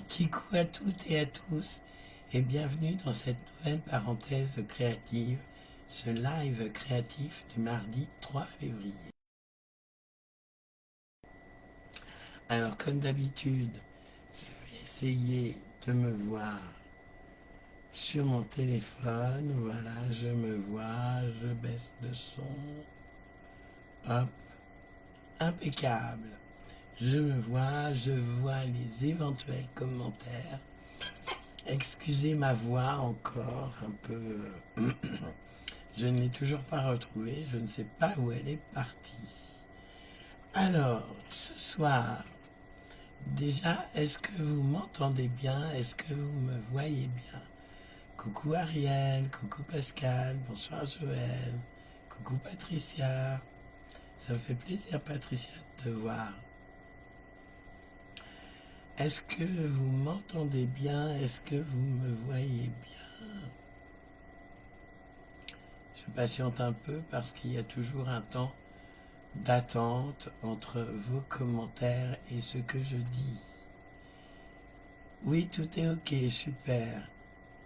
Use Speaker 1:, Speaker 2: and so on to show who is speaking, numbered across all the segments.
Speaker 1: Kikou à toutes et à tous et bienvenue dans cette nouvelle parenthèse créative, ce live créatif du mardi 3 février. Alors comme d'habitude, je vais essayer de me voir sur mon téléphone. Voilà, je me vois, je baisse le son. Hop, impeccable. Je me vois, je vois les éventuels commentaires. Excusez ma voix encore un peu. Je ne l'ai toujours pas retrouvée, je ne sais pas où elle est partie. Alors, ce soir, déjà, est-ce que vous m'entendez bien? Est-ce que vous me voyez bien? Coucou Ariel, coucou Pascal, bonsoir Joël, coucou Patricia. Ça me fait plaisir Patricia de te voir. Est-ce que vous m'entendez bien? Est-ce que vous me voyez bien? Je patiente un peu parce qu'il y a toujours un temps d'attente entre vos commentaires et ce que je dis. Oui, tout est ok, super.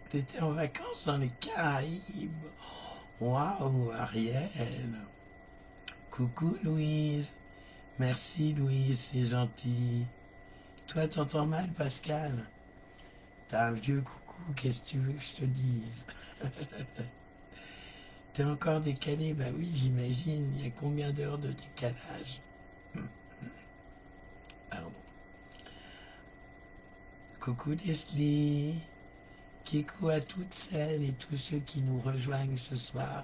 Speaker 1: T'étais en vacances dans les Caraïbes. Waouh, Ariel. Coucou Louise. Merci Louise, c'est gentil. Toi, t'entends mal, Pascal? T'as un vieux coucou, qu'est-ce que tu veux que je te dise? T'es encore décalé? Bah oui, j'imagine. Il y a combien d'heures de décalage? Pardon. Coucou Leslie. Kikou à toutes celles et tous ceux qui nous rejoignent ce soir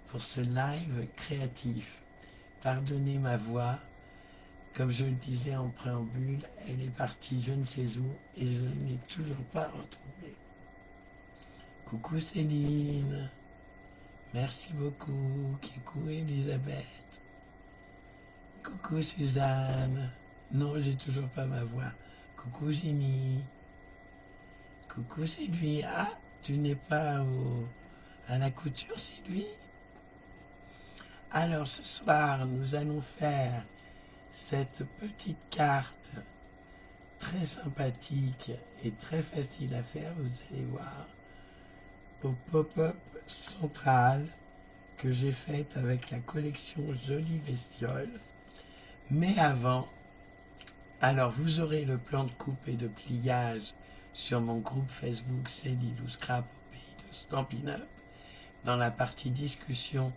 Speaker 1: pour ce live créatif. Pardonnez ma voix, comme je le disais en préambule, elle est partie je ne sais où et je ne l'ai toujours pas retrouvée. Coucou Céline, merci beaucoup. Kikou Elisabeth, coucou Suzanne, non j'ai toujours pas ma voix. Coucou Jenny, coucou Sylvie, ah tu n'es pas à la couture Sylvie? Alors ce soir, nous allons faire cette petite carte très sympathique et très facile à faire, vous allez voir, au pop-up central que j'ai faite avec la collection Jolie Bestiole. Mais avant, alors vous aurez le plan de coupe et de pliage sur mon groupe Facebook Céline Scrap au pays de Stampin' Up, dans la partie discussion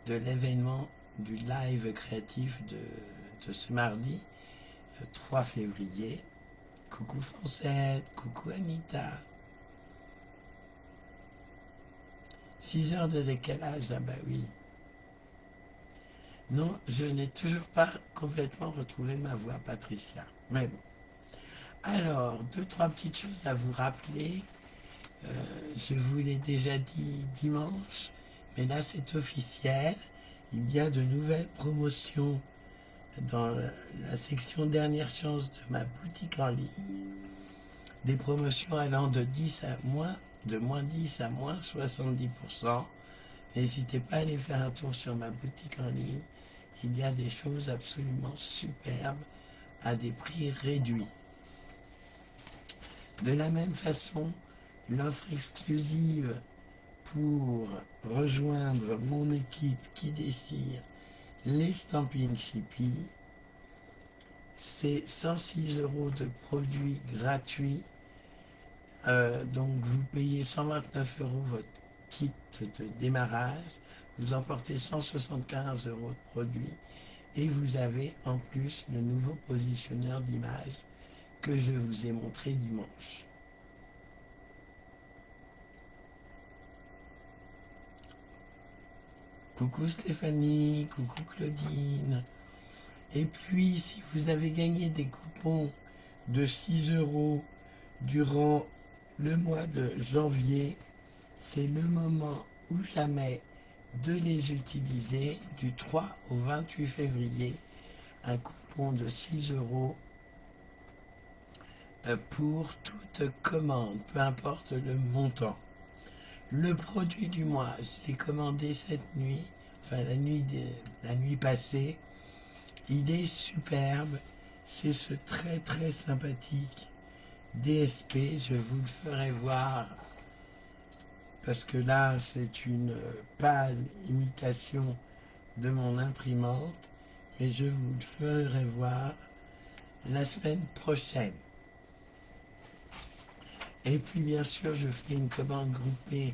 Speaker 1: de l'événement du live créatif de ce mardi 3 février. Coucou Francette, coucou Anita. 6 heures de décalage, ah bah oui. Non, je n'ai toujours pas complètement retrouvé ma voix, Patricia. Mais bon. Alors, deux, trois petites choses à vous rappeler. Je vous l'ai déjà dit dimanche, mais là c'est officiel. Il y a de nouvelles promotions dans la section dernière chance de ma boutique en ligne. Des promotions allant de moins 10 à moins 70%. N'hésitez pas à aller faire un tour sur ma boutique en ligne. Il y a des choses absolument superbes à des prix réduits. De la même façon, l'offre exclusive pour rejoindre mon équipe qui déchire les Stampin' Chippy, c'est 106 € de produits gratuits. Donc vous payez 129 € votre kit de démarrage, vous emportez 175 € de produits et vous avez en plus le nouveau positionneur d'image que je vous ai montré dimanche. Coucou Stéphanie, coucou Claudine. Et puis si vous avez gagné des coupons de 6 € durant le mois de janvier, c'est le moment ou jamais de les utiliser du 3 au 28 février. Un coupon de 6 € pour toute commande, peu importe le montant. Le produit du mois, je l'ai commandé cette nuit, enfin la nuit passée. Il est superbe. C'est ce très très sympathique DSP, je vous le ferai voir, parce que là, c'est une pâle imitation de mon imprimante, mais je vous le ferai voir la semaine prochaine. Et puis, bien sûr, je ferai une commande groupée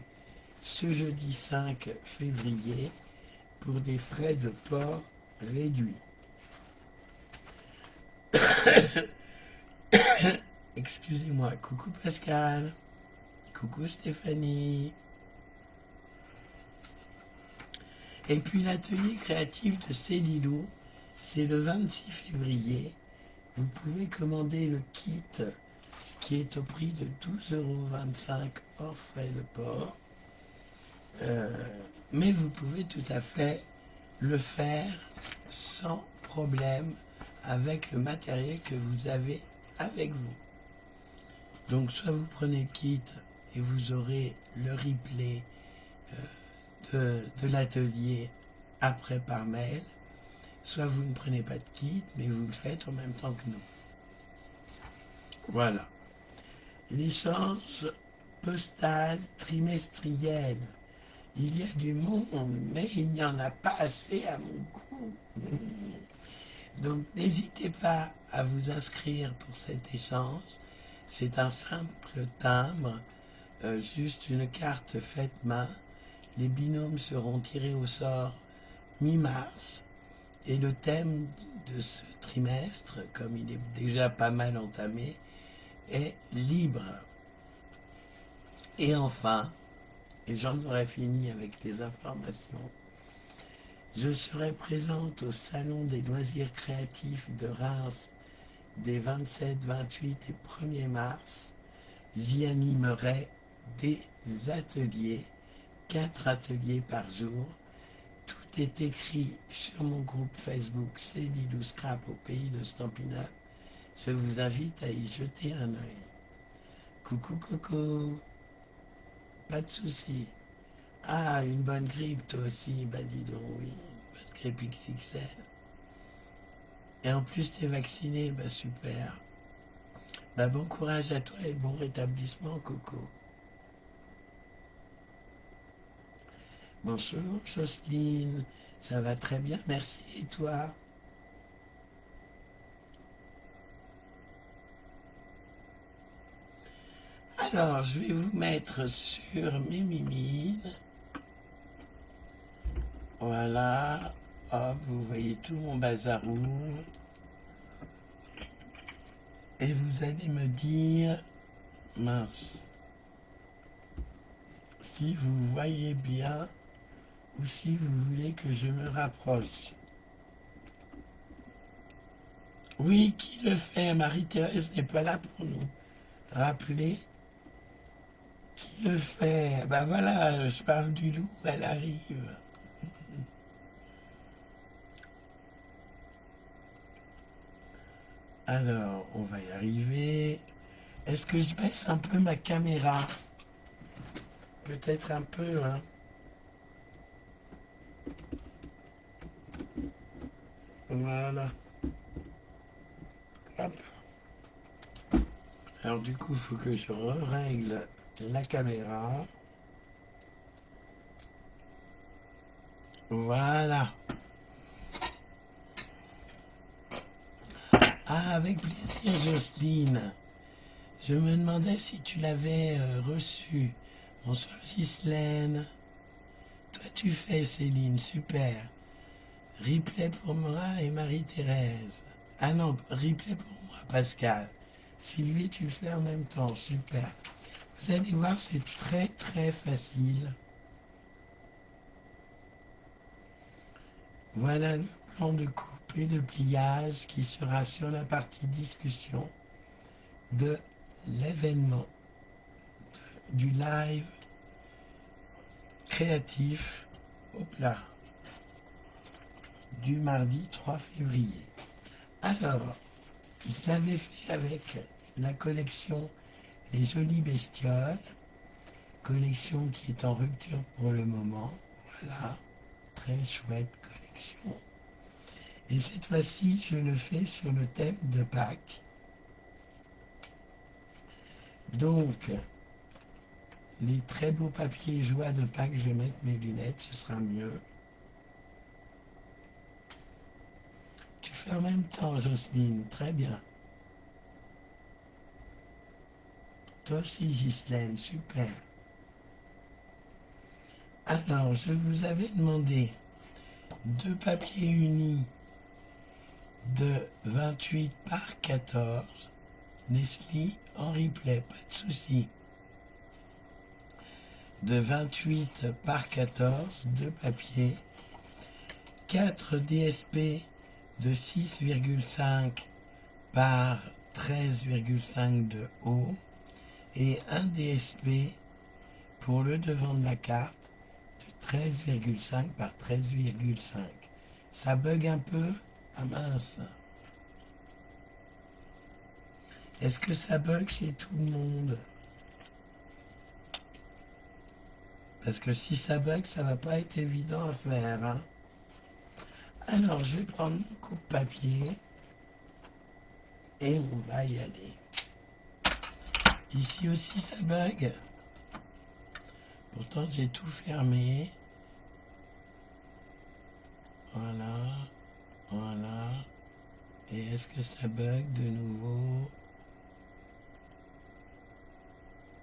Speaker 1: ce jeudi 5 février pour des frais de port réduits. Excusez-moi. Coucou Pascal. Coucou Stéphanie. Et puis l'atelier créatif de Célilou, c'est le 26 février. Vous pouvez commander le kit qui est au prix de 12,25 € hors frais de port. Mais vous pouvez tout à fait le faire sans problème avec le matériel que vous avez avec vous. Donc soit vous prenez le kit et vous aurez le replay de l'atelier après par mail, soit vous ne prenez pas de kit mais vous le faites en même temps que nous. Voilà. L'échange postal trimestriel. Il y a du monde, mais il n'y en a pas assez à mon goût. Donc n'hésitez pas à vous inscrire pour cet échange. C'est un simple timbre, juste une carte faite main. Les binômes seront tirés au sort mi-mars. Et le thème de ce trimestre, comme il est déjà pas mal entamé, est libre. Et enfin, et j'en aurai fini avec les informations, je serai présente au Salon des loisirs créatifs de Reims des 27, 28 et 1er mars. J'y animerai des ateliers, 4 ateliers par jour. Tout est écrit sur mon groupe Facebook Célilou Scrap au pays de Stampin' Up. Je vous invite à y jeter un œil. Coucou Coco, pas de soucis. Ah, une bonne grippe toi aussi, bah dis donc oui, une bonne grippe XXL. Et en plus t'es vacciné, bah super. Bah bon courage à toi et bon rétablissement Coco. Bonjour Jocelyne, ça va très bien, merci et toi? Alors, je vais vous mettre sur mes mimines. Voilà. Hop, vous voyez tout mon bazarou. Et vous allez me dire, mince, si vous voyez bien ou si vous voulez que je me rapproche. Oui, qui le fait? Marie-Thérèse n'est pas là pour nous rappeler. Qui le fait? Ben voilà, je parle du loup, elle arrive. Alors, on va y arriver. Est-ce que je baisse un peu ma caméra? Peut-être un peu, hein. Voilà. Hop. Alors du coup, il faut que je règle la caméra. Voilà. Ah, avec plaisir, Jocelyne. Je me demandais si tu l'avais reçu. Bonsoir, Ghislaine. Toi, tu fais, Céline, super. Replay pour moi et Marie-Thérèse. Ah non, replay pour moi, Pascal. Sylvie, tu le fais en même temps, super. Vous allez voir, c'est très très facile. Voilà le plan de coupe et de pliage qui sera sur la partie discussion de l'événement du live créatif, hop là, du mardi 3 février. Alors, je l'avais fait avec la collection Les Jolies Bestioles, collection qui est en rupture pour le moment. Voilà, très chouette collection. Et cette fois-ci, je le fais sur le thème de Pâques. Donc, les très beaux papiers joie de Pâques, je vais mettre mes lunettes, ce sera mieux. Tu fais en même temps, Jocelyne, très bien. Toi aussi, Ghislaine, super. Alors, je vous avais demandé 2 papiers unis de 28 par 14. Nestlé en replay, pas de souci. De 28 par 14, 2 papiers. 4 DSP de 6,5 par 13,5 de haut. Et un DSP pour le devant de la carte de 13,5 par 13,5. Ça bug un peu? Ah mince. Est-ce que ça bug chez tout le monde? Parce que si ça bug, ça va pas être évident à faire. Hein. Alors, je vais prendre mon coupe-papier et on va y aller. Ici aussi, ça bug. Pourtant, j'ai tout fermé. Voilà. Voilà. Et est-ce que ça bug de nouveau?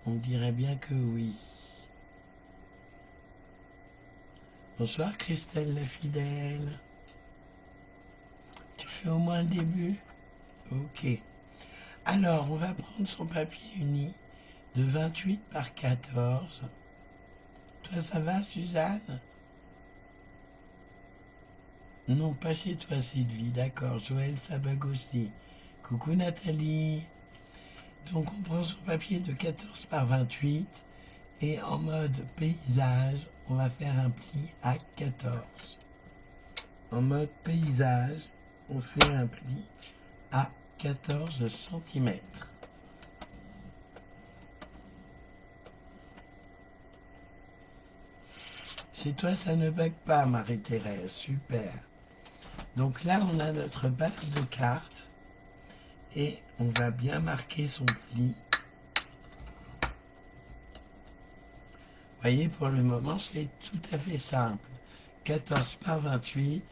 Speaker 1: On dirait bien que oui. Bonsoir Christelle la fidèle. Tu fais au moins le début? Ok. Alors, on va prendre son papier uni de 28 par 14. Toi, ça va, Suzanne? Non, pas chez toi, Sylvie. D'accord. Joël, ça bug aussi. Coucou Nathalie. Donc, on prend son papier de 14 par 28 et en mode paysage, on va faire un pli à 14. En mode paysage, on fait un pli à 14 cm. Chez toi, ça ne bug pas, Marie-Thérèse. Super. Donc là, on a notre base de cartes et on va bien marquer son pli. Vous voyez, pour le moment, c'est tout à fait simple. 14 par 28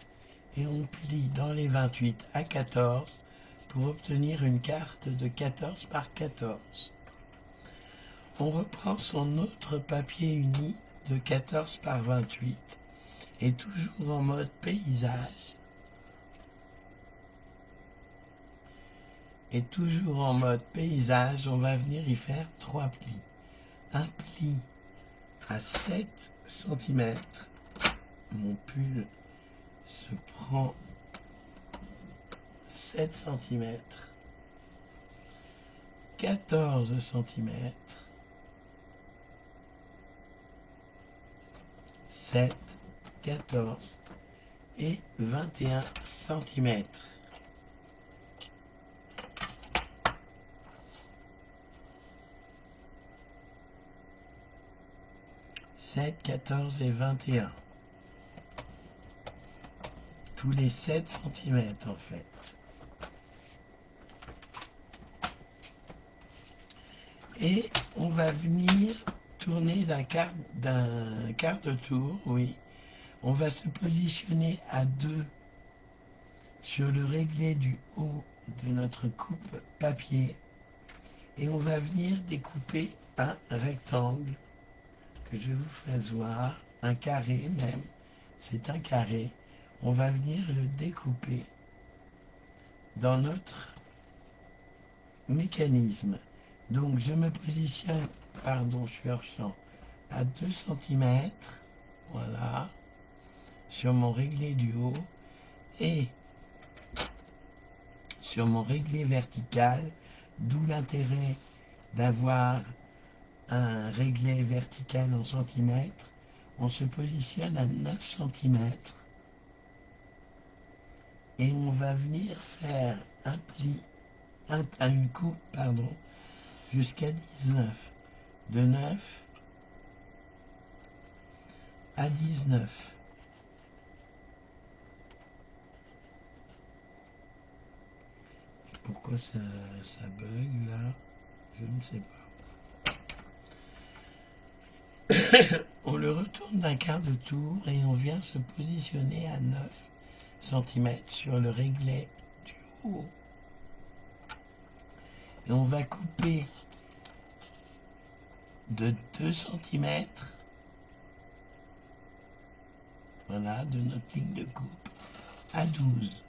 Speaker 1: et on plie dans les 28 à 14 pour obtenir une carte de 14 par 14. On reprend son autre papier uni de 14 par 28 et toujours en mode paysage. Et toujours en mode paysage, on va venir y faire 3 plis. Un pli à 7 cm. Mon pull se prend 7 cm. 14 cm. 7, 14 et 21 cm. 7, 14 et 21. Tous les 7 cm en fait. Et on va venir tourner d'un quart de tour, oui. On va se positionner à 2 sur le réglé du haut de notre coupe papier. Et on va venir découper un rectangle que je vous fasse voir, un carré même, c'est un carré. On va venir le découper dans notre mécanisme. Donc je me positionne, pardon, je suis hors champ, à 2 cm, voilà, sur mon réglé du haut et sur mon réglé vertical, d'où l'intérêt d'avoir un réglé vertical en centimètres. On se positionne à 9 cm et on va venir faire un pli, une coupe, pardon, jusqu'à 19. De 9 à 19. Et pourquoi ça bug là? Je ne sais pas. On le retourne d'un quart de tour et on vient se positionner à 9 cm sur le réglet du haut. Et on va couper de 2 cm, voilà, de notre ligne de coupe à 12.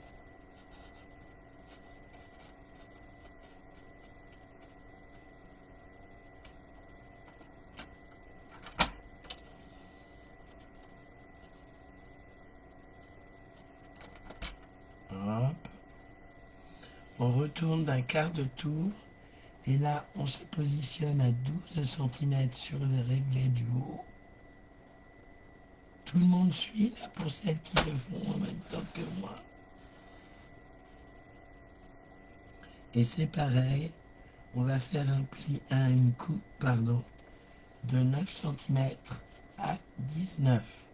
Speaker 1: Hop. On retourne d'un quart de tour et là on se positionne à 12 cm sur les réglés du haut. Tout le monde suit là pour celles qui le font en même temps que moi. Et c'est pareil, on va faire une coupe de 9 cm à 19.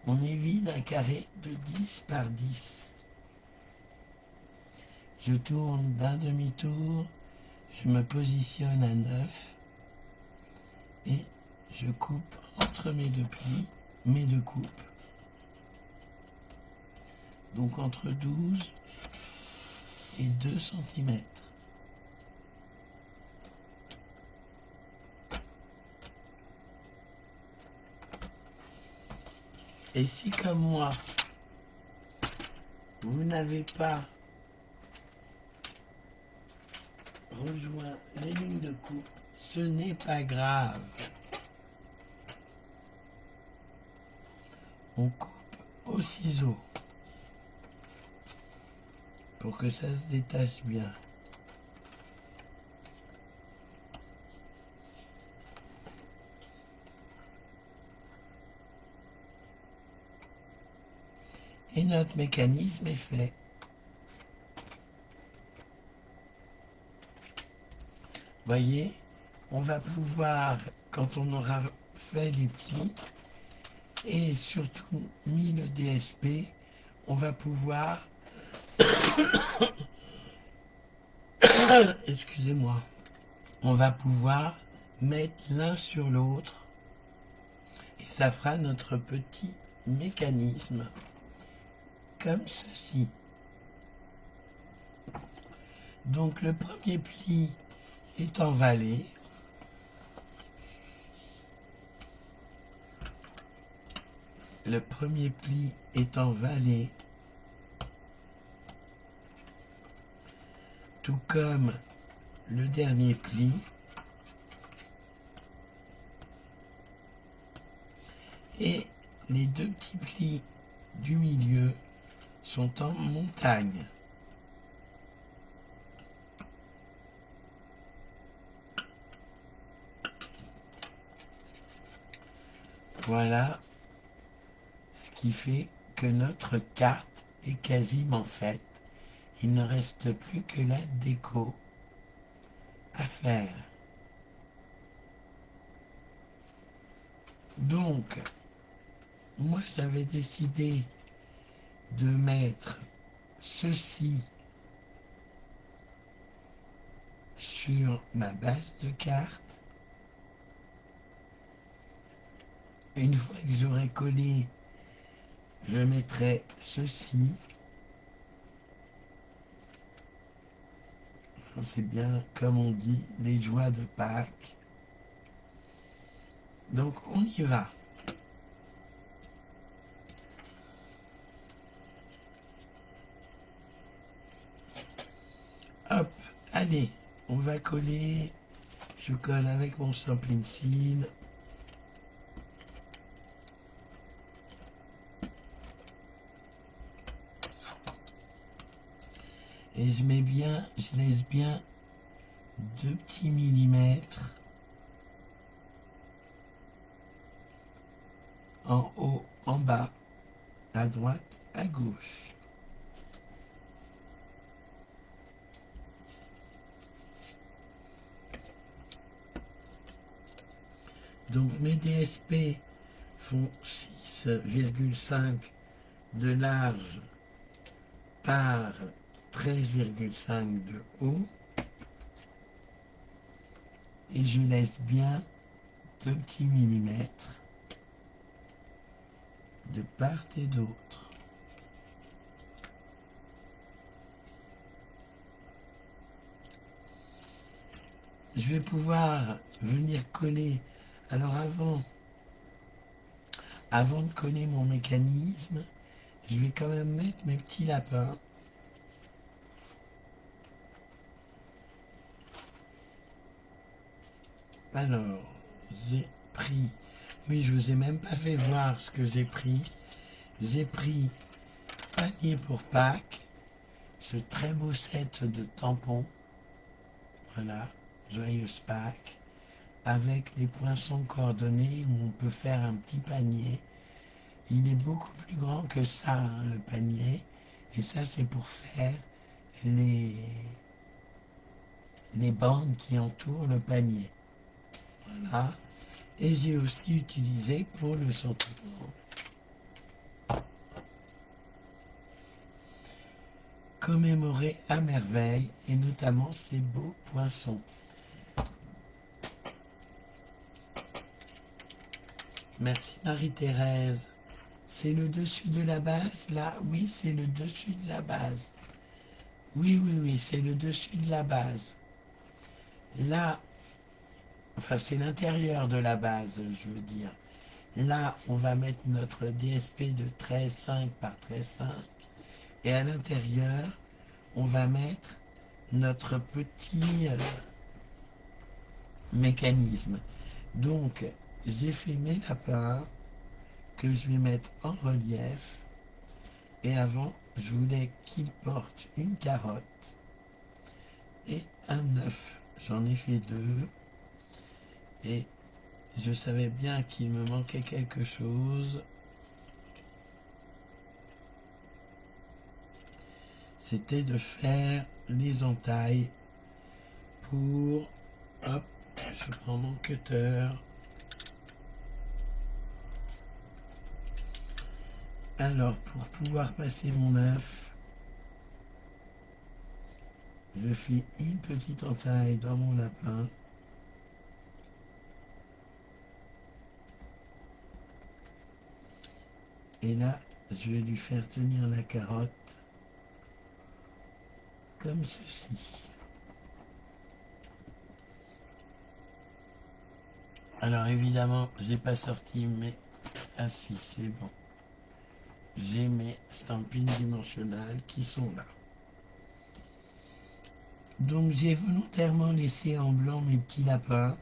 Speaker 1: On évite un carré de 10 par 10. Je tourne d'un demi-tour, je me positionne à 9 et je coupe entre mes deux plis, mes deux coupes. Donc entre 12 et 2 cm. Et si comme moi, vous n'avez pas rejoint les lignes de coupe, ce n'est pas grave. On coupe au ciseau pour que ça se détache bien. Et notre mécanisme est fait. Voyez, on va pouvoir, quand on aura fait les plis et surtout mis le DSP, on va pouvoir, excusez-moi, on va pouvoir mettre l'un sur l'autre et ça fera notre petit mécanisme comme ceci. Donc le premier pli est en vallée. Le premier pli est en vallée. Tout comme le dernier pli. Et les deux petits plis du milieu sont en montagne. Voilà ce qui fait que notre carte est quasiment faite. Il ne reste plus que la déco à faire. Donc, moi j'avais décidé de mettre ceci sur ma base de carte. Une fois que j'aurai collé, je mettrai ceci. C'est bien, comme on dit, les joies de Pâques. Donc on y va. Hop, allez, on va coller. Je colle avec mon Stampin' et je laisse bien 2 petits millimètres en haut, en bas, à droite, à gauche. Donc mes DSP font 6,5 de large par 13,5 de haut. Et je laisse bien 2 petits millimètres de part et d'autre. Je vais pouvoir venir coller. Alors avant de coller mon mécanisme, je vais quand même mettre mes petits lapins. Alors, j'ai pris, oui, je vous ai même pas fait voir ce que j'ai pris. J'ai pris panier pour Pâques, ce très beau set de tampons. Voilà, joyeuse Pâques, avec des poinçons coordonnés où on peut faire un petit panier. Il est beaucoup plus grand que ça, hein, le panier. Et ça, c'est pour faire les bandes qui entourent le panier. Voilà. Et j'ai aussi utilisé pour le sentiment commémorer à merveille et notamment ces beaux poinçons. Merci Marie-Thérèse. C'est le dessus de la base là? Oui, c'est le dessus de la base. Oui, oui, oui, c'est le dessus de la base. Là, enfin c'est l'intérieur de la base, je veux dire. Là, on va mettre notre DSP de 13,5 par 13,5 et à l'intérieur, on va mettre notre petit mécanisme. Donc, j'ai fait mes lapins que je vais mettre en relief. Et avant, je voulais qu'il porte une carotte et un œuf. J'en ai fait 2. Et je savais bien qu'il me manquait quelque chose. C'était de faire les entailles pour... Hop, je prends mon cutter. Alors, pour pouvoir passer mon œuf, je fais une petite entaille dans mon lapin. Et là, je vais lui faire tenir la carotte comme ceci. Alors évidemment, j'ai pas sorti mes... Ah si, c'est bon. J'ai mes stampines dimensionnelles qui sont là. Donc j'ai volontairement laissé en blanc mes petits lapins.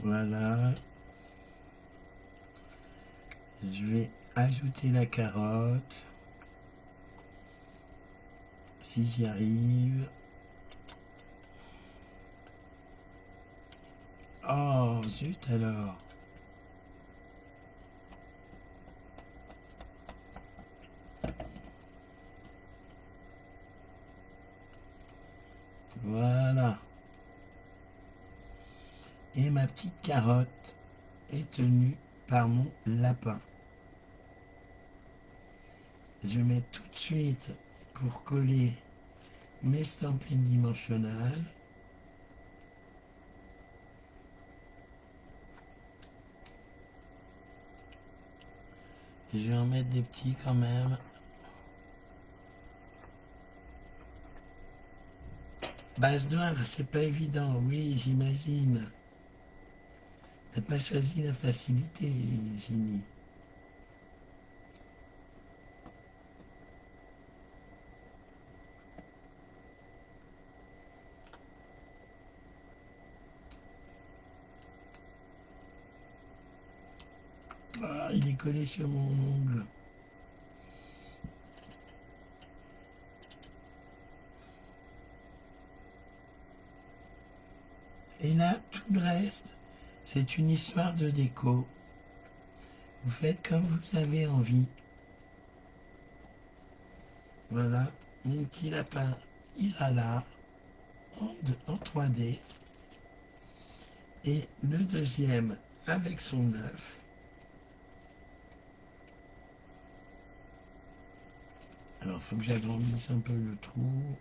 Speaker 1: Voilà. Je vais ajouter la carotte. Si j'y arrive. Oh, zut alors. Voilà. Et ma petite carotte est tenue par mon lapin. Je mets tout de suite pour coller mes stampines dimensionnelles. Je vais en mettre des petits quand même. Base noire, c'est pas évident, oui, j'imagine. T'as pas choisi la facilité, Ginny. Ah, il est collé sur mon ongle. Et là, tout le reste, c'est une histoire de déco. Vous faites comme vous avez envie. Voilà, mon petit lapin ira là, en 3D. Et le deuxième avec son œuf. Alors, il faut que j'agrandisse un peu le trou.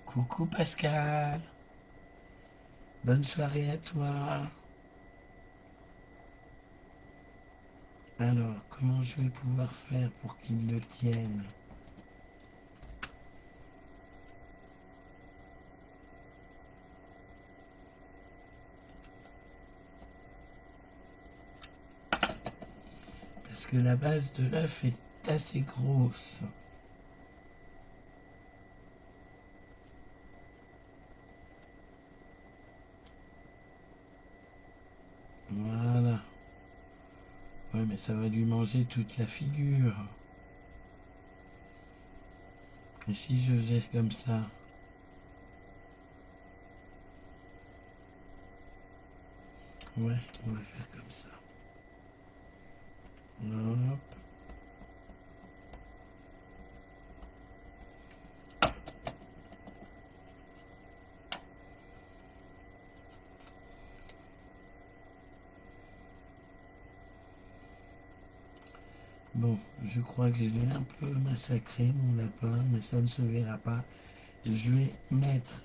Speaker 1: Coucou Pascal. Bonne soirée à toi. Alors, comment je vais pouvoir faire pour qu'il le tienne? Parce que la base de l'œuf est assez grosse. Voilà. Ouais, mais ça va lui manger toute la figure. Et si je faisais comme ça? Ouais, on va faire comme ça. Hop. Bon, je crois que je l'ai un peu massacré, mon lapin, mais ça ne se verra pas. Je vais mettre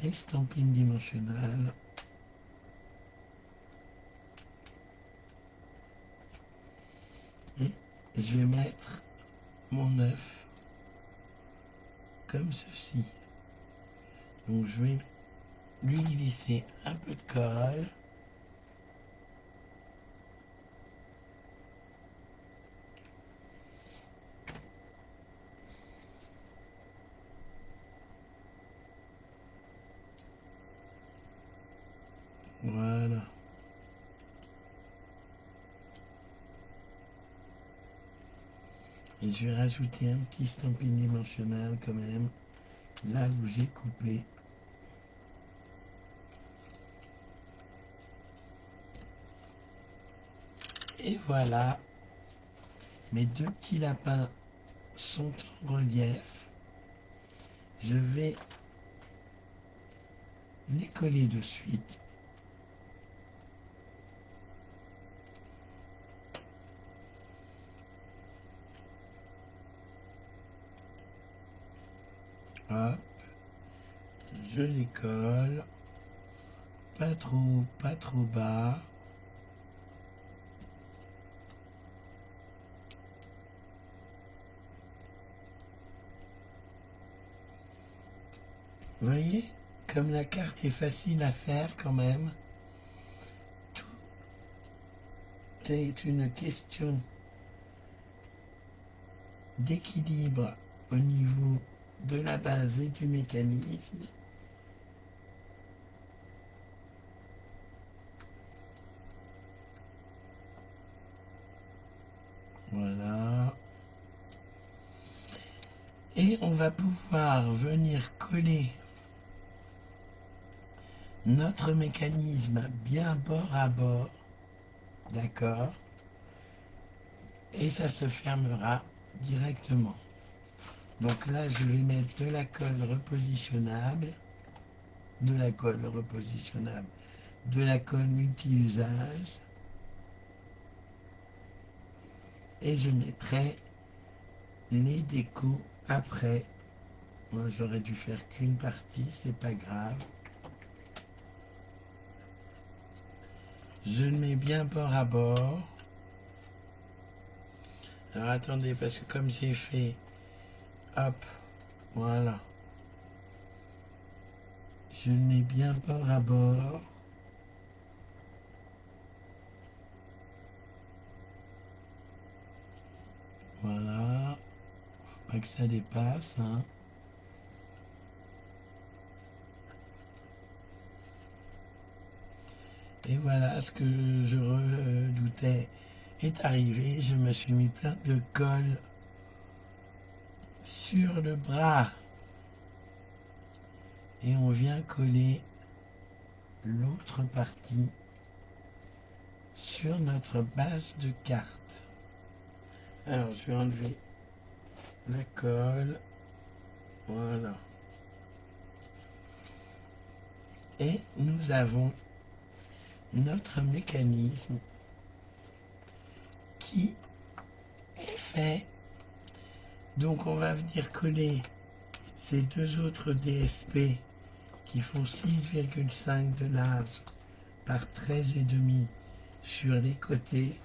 Speaker 1: des stampines dimensionnelles. Et je vais mettre mon œuf comme ceci. Donc je vais lui glisser un peu de colle. Voilà. Et je vais rajouter un petit stamping dimensionnel quand même, là où j'ai coupé. Et voilà, mes deux petits lapins sont en relief. Je vais les coller de suite. Hop, je les colle. Pas trop bas. Vous voyez, comme la carte est facile à faire quand même, tout est une question d'équilibre au niveau de la base et du mécanisme. Voilà. Et on va pouvoir venir coller notre mécanisme bien bord à bord. D'accord? Et ça se fermera directement. Donc là, je vais mettre de la colle repositionnable, de la colle repositionnable, de la colle multi-usage. Et je mettrai les décos après. Moi, j'aurais dû faire qu'une partie, c'est pas grave. Je le mets bien bord à bord. Alors attendez, parce que comme j'ai fait, hop, voilà. Je le mets bien bord à bord. Voilà. Faut pas que ça dépasse, hein. Et voilà, ce que je redoutais est arrivé. Je me suis mis plein de colle sur le bras. Et on vient coller l'autre partie sur notre base de carte. Alors, je vais enlever la colle. Voilà. Et nous avons notre mécanisme qui est fait. Donc on va venir coller ces deux autres DSP qui font 6,5 de large par 13,5 sur les côtés.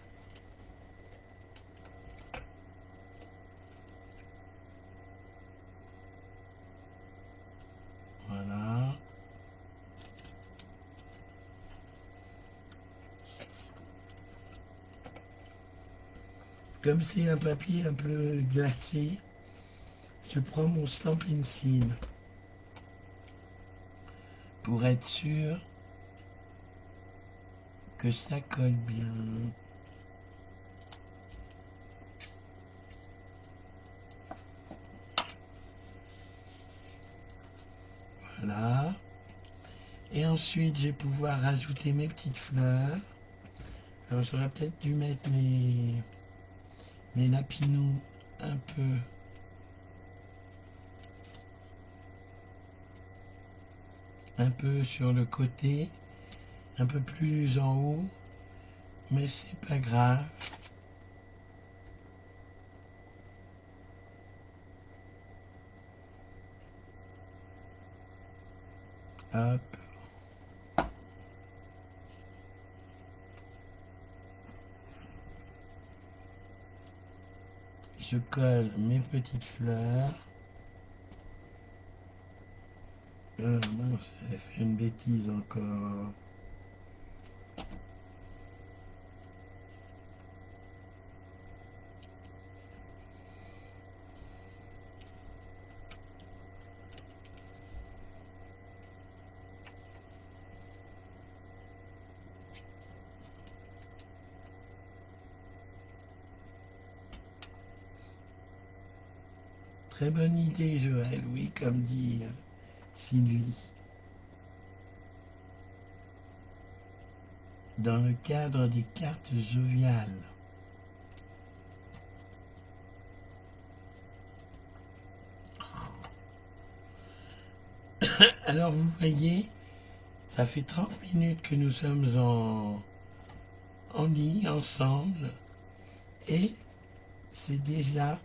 Speaker 1: Voilà. Comme c'est un papier un peu glacé, je prends mon Stampin' Seal pour être sûr que ça colle bien. Voilà. Et ensuite, je vais pouvoir rajouter mes petites fleurs. Alors, j'aurais peut-être dû mettre mes lapinous un peu sur le côté, un peu plus en haut, mais c'est pas grave. Hop. Je colle mes petites fleurs. Mince, j'ai fait une bêtise encore. Très bonne idée, Joël, oui, comme dit Sylvie. Dans le cadre des cartes joviales. Alors vous voyez, ça fait 30 minutes que nous sommes en ligne ensemble et c'est déjà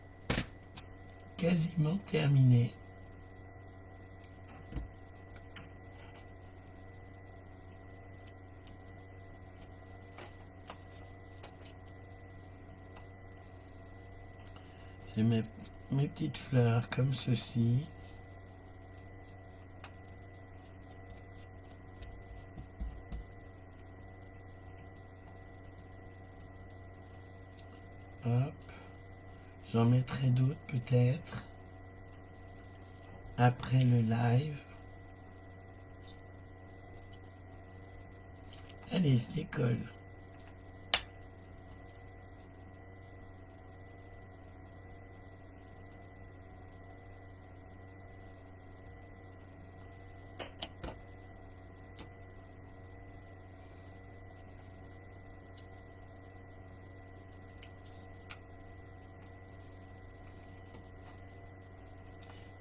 Speaker 1: quasiment terminé. J'ai mes petites fleurs comme ceci. Hop. J'en mettrai d'autres peut-être après le live. Allez, je les colle.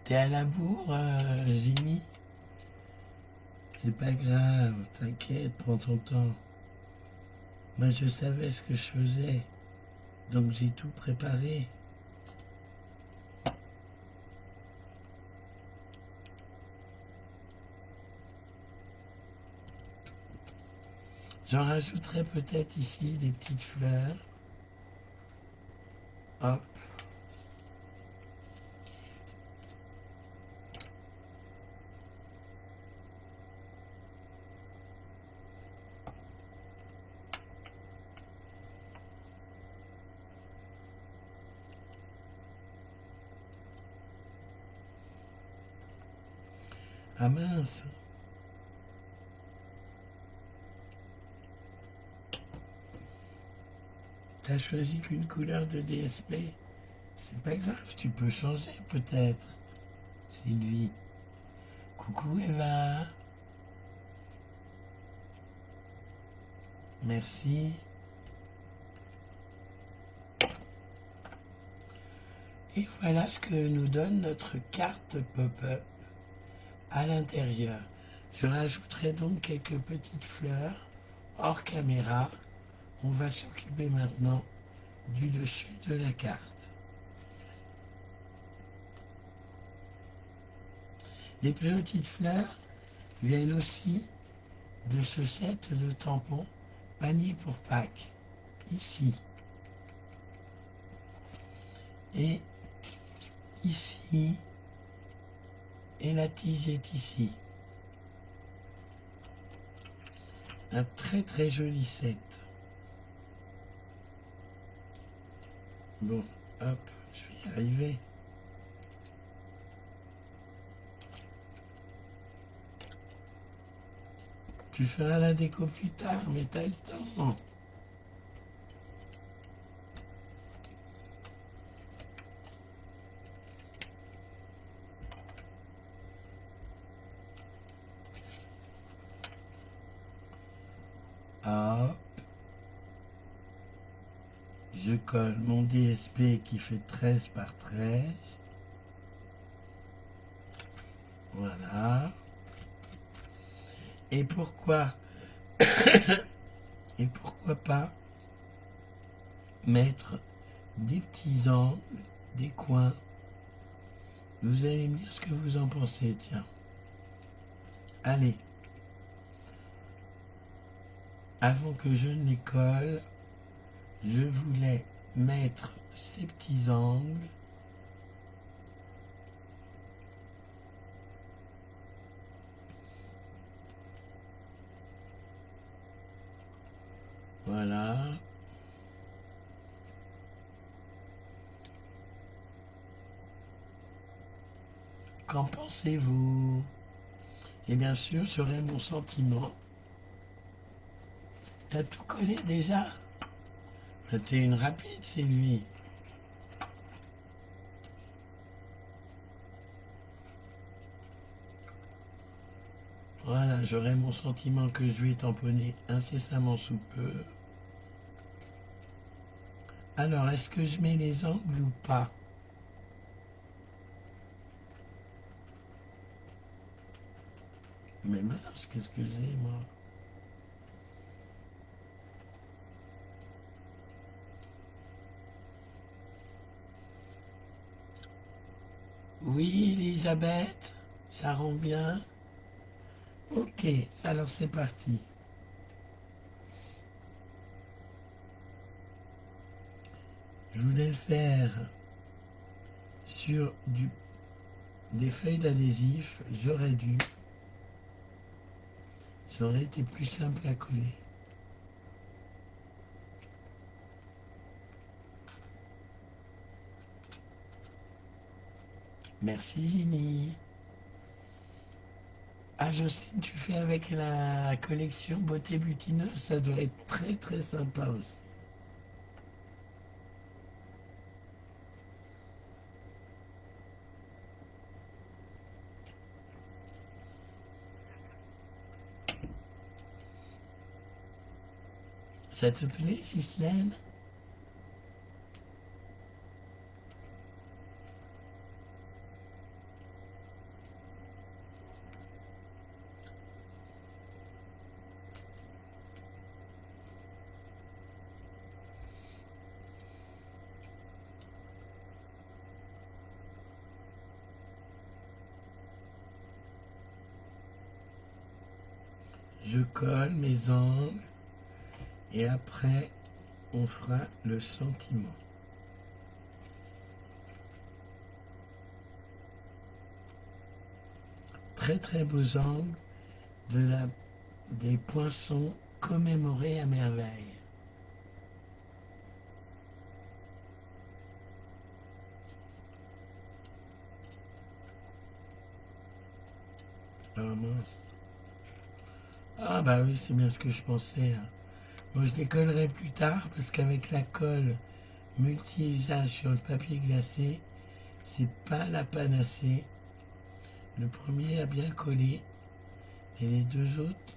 Speaker 1: T'es à la bourre, Jimmy? C'est pas grave, t'inquiète, prends ton temps. Moi, je savais ce que je faisais, donc j'ai tout préparé. J'en rajouterai peut-être ici des petites fleurs. Hop. Ah mince. T'as choisi qu'une couleur de DSP. C'est pas grave, tu peux changer peut-être, Sylvie. Coucou Eva. Merci. Et voilà ce que nous donne notre carte pop-up à l'intérieur. Je rajouterai donc quelques petites fleurs hors caméra. On va s'occuper maintenant du dessus de la carte. Les petites fleurs viennent aussi de ce set de tampons panier pour Pâques, ici. Et ici, et la tige est ici. Un très très joli set. Bon, hop, je vais y arriver. Tu feras la déco plus tard, mais t'as le temps. Hop. Je colle mon DSP qui fait 13 par 13. Voilà. Et pourquoi et pourquoi pas mettre des petits angles, des coins. Vous allez me dire ce que vous en pensez, tiens. Allez. Avant que je ne les colle, je voulais mettre ces petits angles. Voilà. Qu'en pensez-vous? Et bien sûr, j'aurai mon sentiment. T'as tout collé déjà? T'es une rapide, Sylvie. Voilà, j'aurai mon sentiment que je vais tamponner incessamment sous peu. Alors, est-ce que je mets les angles ou pas? Mais mince, qu'est-ce que j'ai, moi? Oui, Elisabeth, ça rend bien. Ok, alors c'est parti. Je voulais le faire sur des feuilles d'adhésif. J'aurais dû. Ça aurait été plus simple à coller. Merci, Ginny. Ah, Jocelyne, tu fais avec la collection Beauté Butineuse, ça doit être très très sympa aussi. Ça te plaît, Ghislaine? Je colle mes angles et après on fera le sentiment. Très très beaux angles des poinçons commémorés à merveille. Ah mince. Ah bah oui, c'est bien ce que je pensais, hein. Bon, je décollerai plus tard parce qu'avec la colle multi-usage sur le papier glacé, c'est pas la panacée. Le premier a bien collé et les deux autres,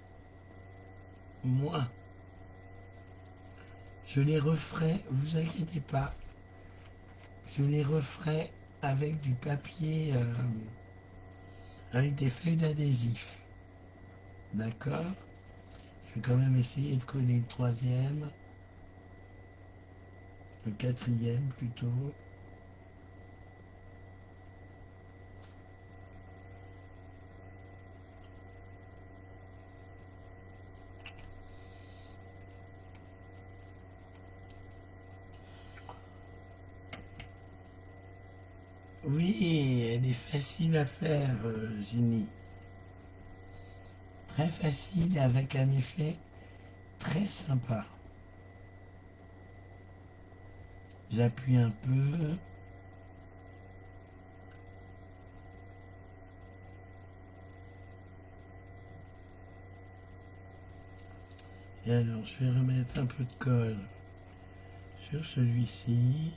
Speaker 1: moins. Je les referai, vous inquiétez pas, je les referai avec du papier, avec des feuilles d'adhésif. D'accord? vais quand même essayer de coller le troisième, le quatrième plutôt. Oui, elle est facile à faire, Ginny. Très facile avec un effet très sympa. J'appuie un peu. Et alors, je vais remettre un peu de colle sur celui-ci.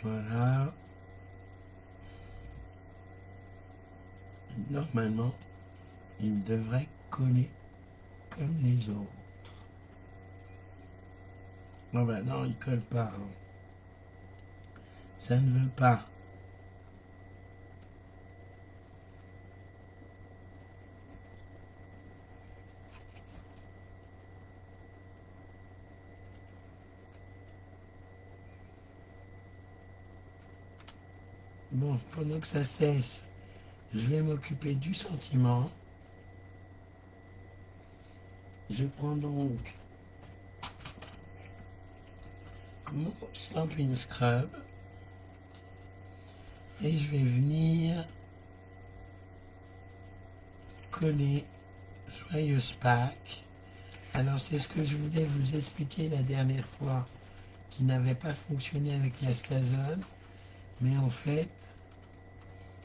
Speaker 1: Voilà. Normalement, il devrait coller comme les autres. Non, ben non, il colle pas. Hein. Ça ne veut pas. Bon, pendant que ça sèche, je vais m'occuper du sentiment. Je prends donc mon Stampin' Scrub et je vais venir coller Joyeuse Pâques. Alors c'est ce que je voulais vous expliquer la dernière fois qui n'avait pas fonctionné avec la Stazone, mais en fait,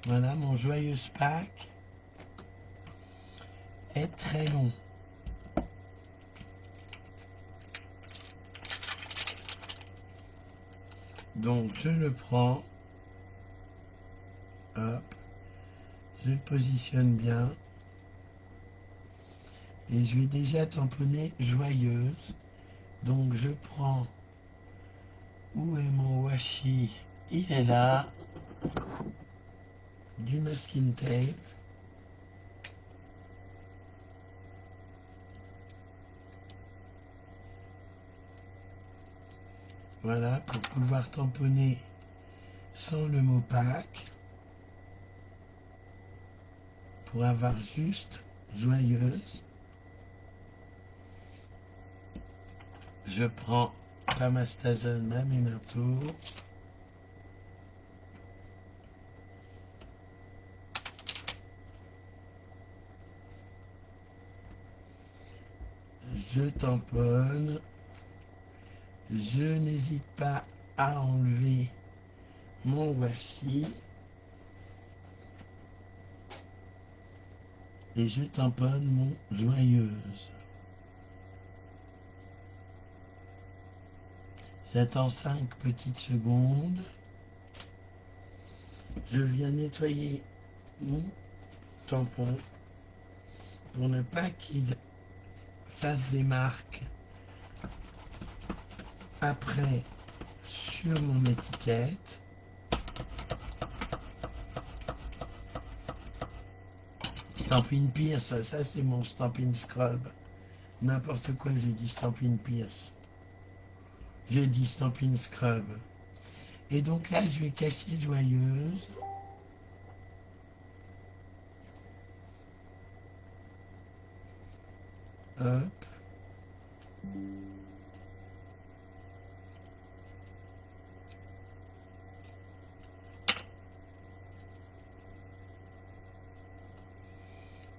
Speaker 1: voilà, mon Joyeuse Pâques est très long. Donc je le prends, hop, je le positionne bien et je vais déjà tamponner Joyeuse. Donc je prends, où est mon washi? Il est là, du masking tape. Voilà, pour pouvoir tamponner sans le mot Pâques, pour avoir juste Joyeuse. Je prends pas ma Stazone, ma Minato. Je tamponne. Je n'hésite pas à enlever mon washi. Et je tamponne mon Joyeuse. J'attends 5 petites secondes. Je viens nettoyer mon tampon pour ne pas qu'il fasse des marques après sur mon étiquette. Stampin' Pierce, ça c'est mon Stampin' Scrub. N'importe quoi, j'ai dit Stampin' Pierce. J'ai dit Stampin' Scrub. Et donc là, je vais cacher Joyeuse. Hop.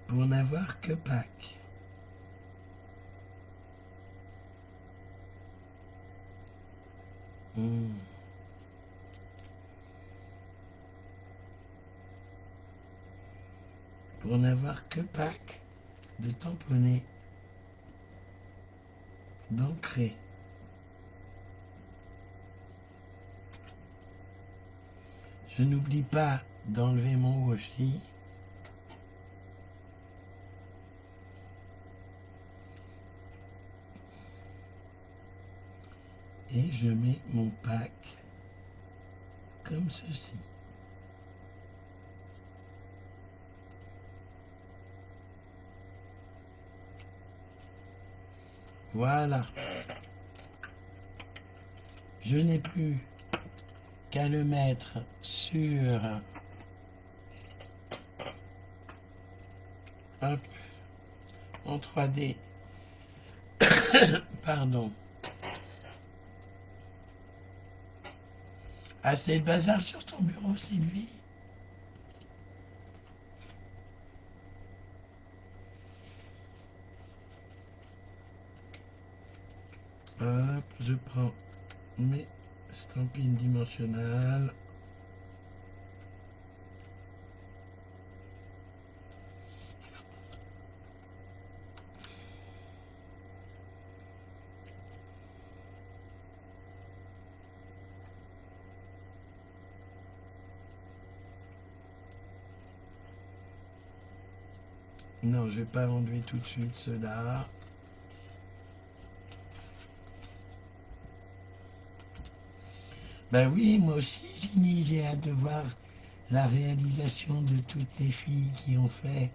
Speaker 1: Pour n'avoir que Pâques. Pour n'avoir que Pâques de tamponner, d'ancrer. Je n'oublie pas d'enlever mon washi. Et je mets mon pack comme ceci. Voilà. Je n'ai plus qu'à le mettre sur, hop, en 3D. Pardon. Ah, c'est le bazar sur ton bureau, Sylvie. Hop, je prends mes stampines dimensionnelles. Non, je vais pas enlever tout de suite cela. Ben oui, moi aussi, Ginny, j'ai hâte de voir la réalisation de toutes les filles qui ont fait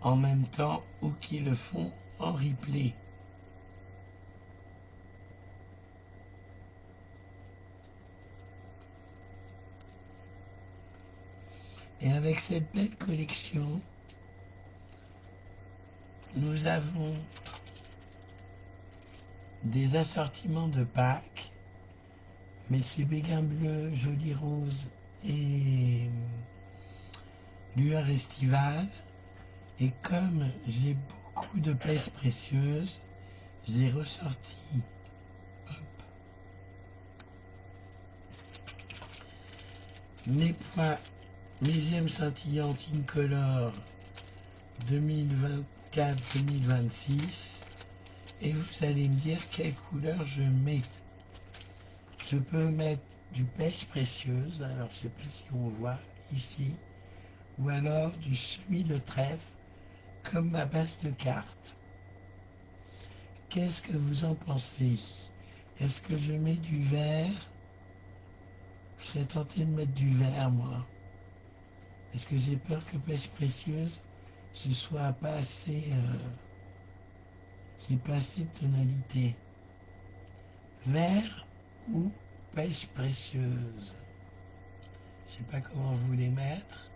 Speaker 1: en même temps ou qui le font en replay. Et avec cette belle collection, nous avons des assortiments de packs, mais c'est béguin bleu, joli rose et lueur estivale. Et comme j'ai beaucoup de pièces précieuses, j'ai ressorti mes points, mes gemmes scintillantes Incolor 2024-2026. Et vous allez me dire quelle couleur je mets. Je peux mettre du pêche précieuse, alors je ne sais pas si on voit ici, ou alors du semis de trèfle comme ma base de cartes. Qu'est-ce que vous en pensez? Est-ce que je mets du vert? Je serais tenté de mettre du vert, moi. Est-ce que j'ai peur que pêche précieuse, ce soit pas assez, qu'il n'y ait pas assez de tonalité? Vert ou pêche précieuse? Je sais pas comment vous les mettre.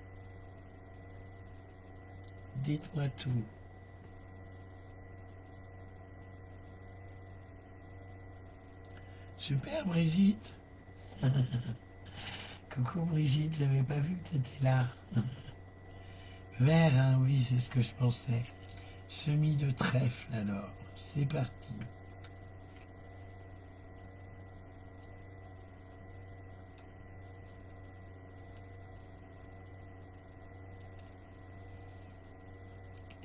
Speaker 1: Dites-moi tout. Super Brigitte. Coucou Brigitte, je n'avais pas vu que tu étais là. Vert, hein, oui, c'est ce que je pensais. Semis de trèfle alors. C'est parti.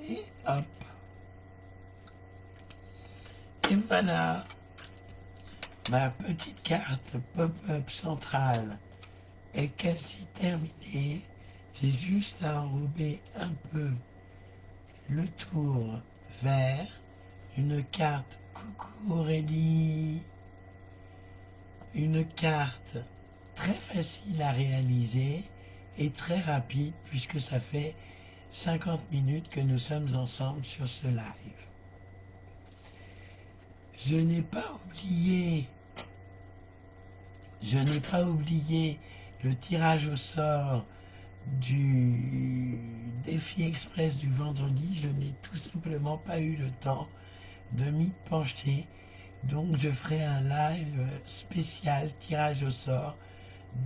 Speaker 1: Et hop. Et voilà. Ma petite carte pop-up centrale est quasi terminée. J'ai juste à enrober un peu le tour vert. Une carte, coucou Aurélie. Une carte très facile à réaliser et très rapide puisque ça fait 50 minutes que nous sommes ensemble sur ce live. Je n'ai pas oublié le tirage au sort du défi express du vendredi. Je n'ai tout simplement pas eu le temps de m'y pencher. Donc je ferai un live spécial tirage au sort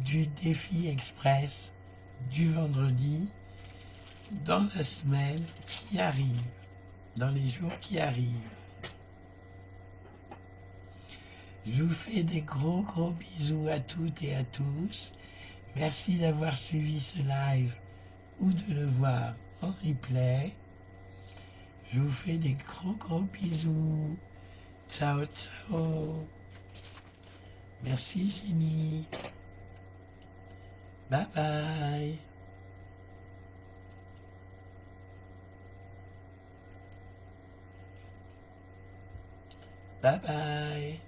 Speaker 1: du défi express du vendredi dans la semaine qui arrive, dans les jours qui arrivent. Je vous fais des gros bisous à toutes et à tous. Merci d'avoir suivi ce live ou de le voir en replay. Je vous fais des gros bisous. Ciao, ciao. Merci, Jenny. Bye bye. Bye bye.